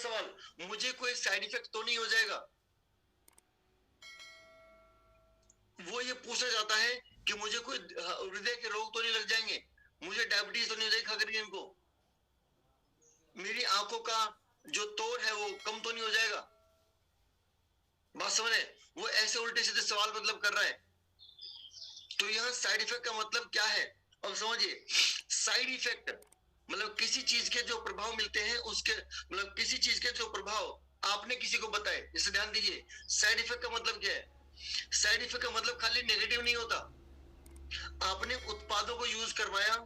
सवाल, मुझे कोई साइड इफेक्ट तो नहीं हो जाएगा? वो ये पूछना चाहता है कि मुझे कोई हृदय के रोग तो नहीं लग जाएंगे, मुझे डायबिटीज तो नहीं हो जाएगी खा करके इनको, मेरी आंखों का जो तोड़ है वो कम तो नहीं हो जाएगा? बात समझ रहे? वो ऐसे उल्टे सीधे सवाल मतलब कर रहा है। तो यहाँ साइड इफेक्ट का मतलब क्या है अब समझिए। साइड इफेक्ट मतलब किसी चीज के जो प्रभाव मिलते हैं उसके, मतलब किसी चीज के जो प्रभाव आपने किसी को बताए, इसे ध्यान दीजिए। साइड इफेक्ट का मतलब क्या है? साइड इफेक्ट का मतलब खाली नेगेटिव नहीं होता। आपने उत्पादों को यूज करवाया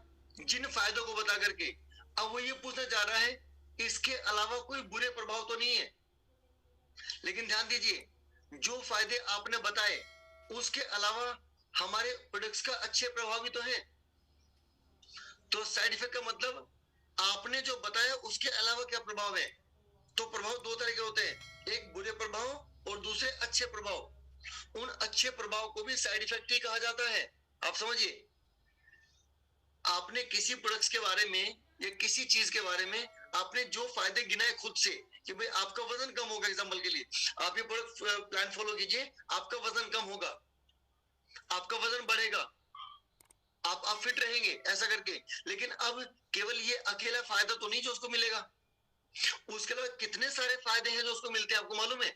जिन फायदों को बता करके, अब वो ये पूछना चाह रहा है इसके अलावा कोई बुरे प्रभाव तो नहीं है। लेकिन ध्यान दीजिए, जो फायदे आपने बताए उसके अलावा हमारे प्रोडक्ट्स का अच्छे प्रभाव भी तो है। तो साइड इफेक्ट का मतलब आपने जो बताया उसके अलावा क्या प्रभाव है। तो प्रभाव दो तरह के होते हैं, एक बुरे प्रभाव और दूसरे अच्छे प्रभाव। उन अच्छे प्रभाव को भी साइड इफेक्ट ही कहा जाता है। आप समझिए, आपने किसी प्रोडक्ट्स के बारे में या किसी चीज के बारे में आपने जो फायदे गिनाए खुद से कि भाई आपका वजन कम होगा, एग्जांपल के लिए आप ये प्रोडक्ट प्लान फॉलो कीजिए, आपका वजन कम होगा, आपका वजन बढ़ेगा, आप फिट रहेंगे ऐसा करके। लेकिन अब केवल ये अकेला फायदा तो नहीं जो उसको मिलेगा, उसके अलावा कितने सारे फायदे हैं जो उसको मिलते हैं, आपको मालूम है?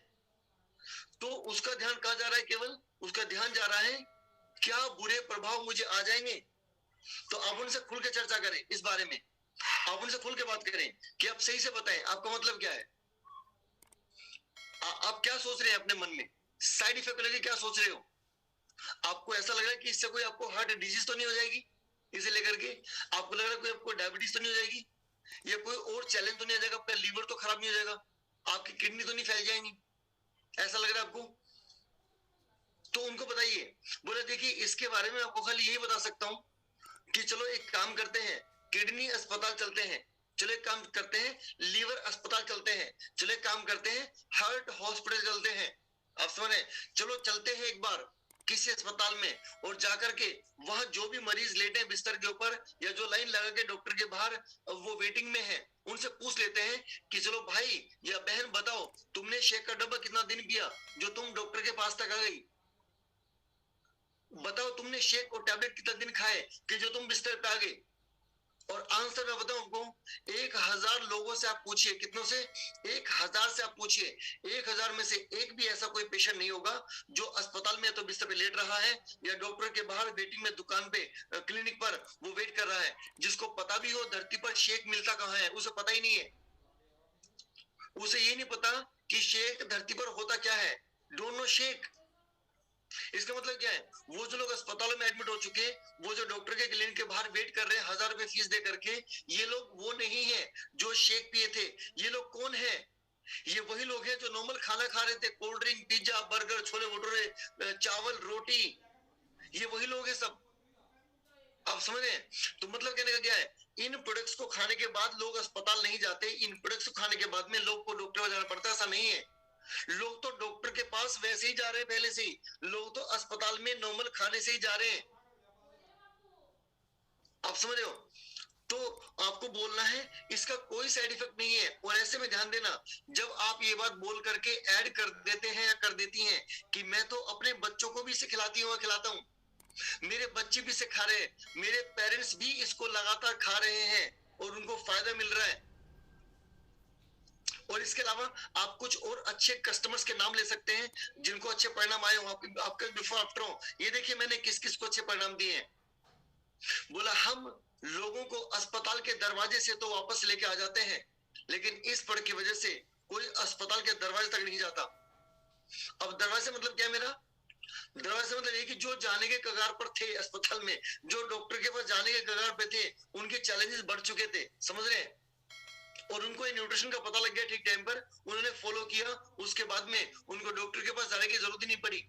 तो उसका ध्यान कहा जा रहा है, केवल उसका ध्यान जा रहा है क्या बुरे प्रभाव मुझे आ जाएंगे। तो आप उनसे खुल के चर्चा करें इस बारे में, आप उनसे खुल के बात करें कि आप सही से बताएं आपका मतलब क्या है, आप क्या सोच रहे हैं अपने मन में, साइड इफेक्ट लेके क्या सोच रहे हो। आपको ऐसा लग रहा है कि इससे कोई आपको हार्ट डिजीज तो नहीं हो जाएगी, इसे लेकर के आपको लग रहा है कोई आपको डायबिटीज तो नहीं हो जाएगी, या कोई और चैलेंज तो नहीं आ जाएगा, आपका लीवर तो खराब नहीं हो जाएगा, आपकी किडनी तो नहीं फैल जाएंगी, ऐसा लग रहा है आपको? तो उनको बताइए। बोले देखिए इसके बारे में आपको खाली यही बता सकता हूं कि चलो एक काम करते हैं, किडनी अस्पताल चलते हैं, चलो एक काम करते हैं लीवर अस्पताल चलते हैं, चलो एक काम करते हैं हार्ट हॉस्पिटल चलते हैं। आप समझ रहे? चलो चलते हैं एक बार किसी अस्पताल में और जाकर के वहां जो भी मरीज लेटे हैं बिस्तर के ऊपर या जो लाइन लगा के डॉक्टर के बाहर वो वेटिंग में है, उनसे पूछ लेते हैं कि चलो भाई या बहन बताओ तुमने शेक का डब्बा कितना दिन पिया जो तुम डॉक्टर के पास तक आ गई, बताओ तुमने शेक और टैबलेट कितना दिन खाए कि जो तुम बिस्तर पे आ गए। और आंसर मैं बताऊं आपको, 1000 लोगों से आप पूछिए, कितनों से? 1000 से आप पूछिए, 1000 में से एक भी ऐसा कोई पेशेंट नहीं होगा जो अस्पताल में तो बिस्तर पे लेट रहा है या डॉक्टर के बाहर वेटिंग में दुकान पे क्लिनिक पर वो वेट कर रहा है, जिसको पता भी हो धरती पर शेक मिलता कहाँ है, उसे पता ही नहीं है। उसे ये नहीं पता कि शेक धरती पर होता क्या है, डोंट नो शेक। इसका मतलब क्या है, वो जो लोग अस्पतालों में एडमिट हो चुके, वो जो डॉक्टर के क्लिनिक के बाहर वेट कर रहे हैं 1000 रुपए फीस दे करके, ये लोग वो नहीं है जो शेक पिए थे। ये लोग कौन है? ये वही लोग हैं जो नॉर्मल खाना खा रहे थे, cold drink, pizza, burger, chole bhature, चावल, रोटी, ये वही लोग हैं सब। आप समझ रहे हैं? तो मतलब कहने का क्या है, इन प्रोडक्ट्स को खाने के बाद लोग अस्पताल नहीं जाते, इन प्रोडक्ट्स को खाने के बाद में लोग को डॉक्टर को जाना पड़ता है, ऐसा नहीं है। लोग तो डॉक्टर के पास वैसे ही जा रहे हैं, पहले से ही लोग तो अस्पताल में नॉर्मल खाने से ही जा रहे हैं। आप समझ रहे हो? तो आपको बोलना है इसका कोई साइड इफेक्ट नहीं है। और ऐसे में ध्यान देना, जब आप ये बात बोल करके ऐड कर देते हैं या कर देती हैं कि मैं तो अपने बच्चों को भी इसे खिलाती हूँ, खिलाता हूँ, मेरे बच्चे भी इसे खा रहे हैं, मेरे पेरेंट्स भी इसको लगातार खा रहे हैं और उनको फायदा मिल रहा है, और इसके अलावा आप कुछ और अच्छे कस्टमर्स के नाम ले सकते हैं जिनको अच्छे परिणाम आए हो, आपके बिफोर आफ्टर हो, ये देखिए मैंने किस किस को अच्छे परिणाम दिए हैं। बोला हम लोगों को अस्पताल के दरवाजे से तो वापस लेके आ जाते हैं, लेकिन इस प्रोडक्ट की वजह से कोई अस्पताल के दरवाजे तक नहीं जाता। अब दरवाजे मतलब क्या है मेरा? दरवाजे मतलब ये कि जो जाने के कगार पर थे अस्पताल में, जो डॉक्टर के पास जाने के कगार पे थे, उनके चैलेंजेस बढ़ चुके थे, समझ रहे हैं? और उनको न्यूट्रिशन का पता लग गया ठीक टाइम पर, उन्होंने फॉलो किया, उसके बाद में उनको डॉक्टर के पास जाने की जरूरत ही नहीं पड़ी।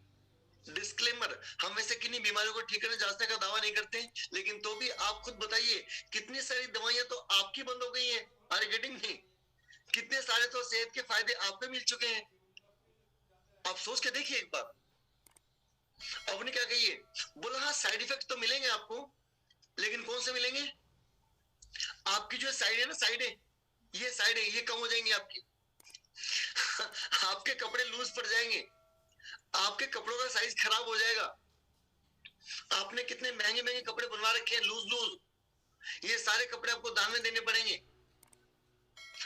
डिस्क्लेमर, हम वैसे किन्हीं बीमारियों को ठीक करने जांचने का दावा नहीं करते, लेकिन तो भी आप खुद बताइए कितनी सारी दवाइयां तो आपकी बंद हो गई हैं, आर गेटिंग नहीं? कितने सारे तो सेहत के फायदे आप पे मिल चुके हैं। आप सोच के देखिए एक बार। अब ने क्या कहिए, बोला हाँ साइड इफेक्ट तो मिलेंगे आपको, लेकिन कौन से मिलेंगे? आपकी जो साइड है ना, साइड है, ये साइड है, ये कम हो जाएंगी आपकी। आपके कपड़े लूज पड़ जाएंगे, आपके कपड़ों का साइज खराब हो जाएगा। आपने कितने महंगे महंगे कपड़े बनवा रखे हैं लूज लूज, ये सारे कपड़े आपको दान में देने पड़ेंगे।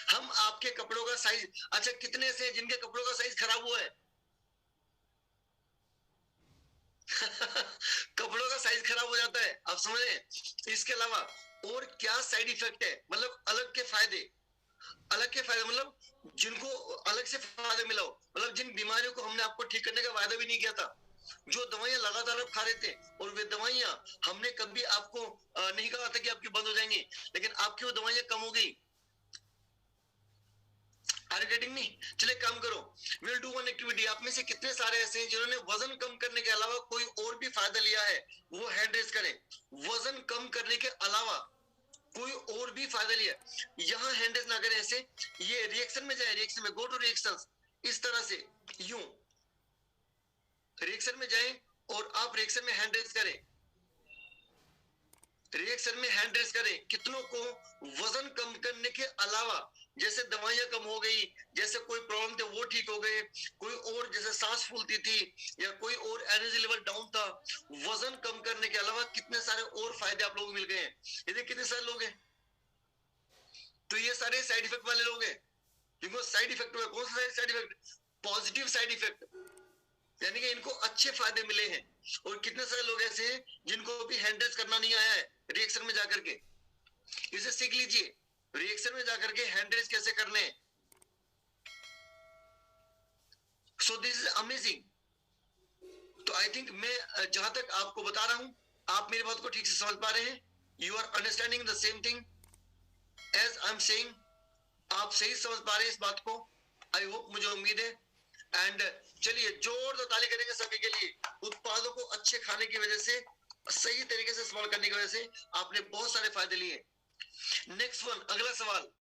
हम आपके कपड़ों का साइज, अच्छा कितने से जिनके कपड़ों का साइज खराब हुआ है कपड़ों का साइज खराब हो जाता है, आप समझे। इसके अलावा और क्या साइड इफेक्ट है, मतलब अलग के फायदे, अलग के फायदे मतलब जिनको अलग से फायदा मिला हो, मतलब जिन बीमारियों को हमने आपको ठीक करने का वायदा भी नहीं किया था, जो दवाइयां लगातार आप खा रहे थे और वे दवाइयां हमने कभी आपको नहीं कहा था कि आपकी बंद हो जाएंगी, लेकिन आपकी वो दवाइयां कम हो गई। Are you getting me? चले काम करो, विल डू वन एक्टिविटी। आप में से कितने सारे ऐसे हैं जिन्होंने वजन कम करने के अलावा कोई और भी फायदा लिया है, वो हैंड रेज करें। वजन कम करने के अलावा कोई और भी फायदा लिया, यहां हैंड रेज ना करें ऐसे, ये रिएक्शन में जाए, रिएक्शन में गो टू रिएक्शंस, इस तरह से यूं रिएक्शन में जाएं और आप रिएक्शन में हैंड रेज करें, रिएक्शन में हैंड रेज करें। कितनों को वजन कम करने के अलावा, जैसे दवाइयां कम हो गई, जैसे कोई प्रॉब्लम थे वो ठीक हो गए, कोई और जैसे सांस फूलती थी या कोई और एनर्जी लेवल डाउन था, वजन कम करने के अलावा कितने सारे और फायदे आप लोगों को मिल गए हैं। ये कितने सारे लोग हैं, तो ये सारे साइड इफेक्ट वाले लोग हैं जिनको साइड इफेक्ट हुआ। कौन सा side effect? Positive side effect, यानी कि इनको अच्छे फायदे मिले हैं। और कितने सारे लोग ऐसे हैं जिनको भी हैंडल्स करना नहीं आया है रिएक्शन में जाकर के, इसे सीख लीजिए रिएक्शन में जाकर के हैंडल्स कैसे करने हैं। So this is amazing. तो आई थिंक मैं जहां तक आपको बता रहा हूं, आप मेरी बात को ठीक से समझ पा रहे हैं, you are understanding the same thing as I am saying. आप सही समझ पा रहे हैं इस बात को, आई होप, मुझे उम्मीद है। एंड चलिए जोरदार ताली करेंगे सभी के लिए। उत्पादों को अच्छे खाने की वजह से, सही तरीके से इस्तेमाल करने की वजह से आपने बहुत सारे फायदे लिए। नेक्स्ट वन, अगला सवाल,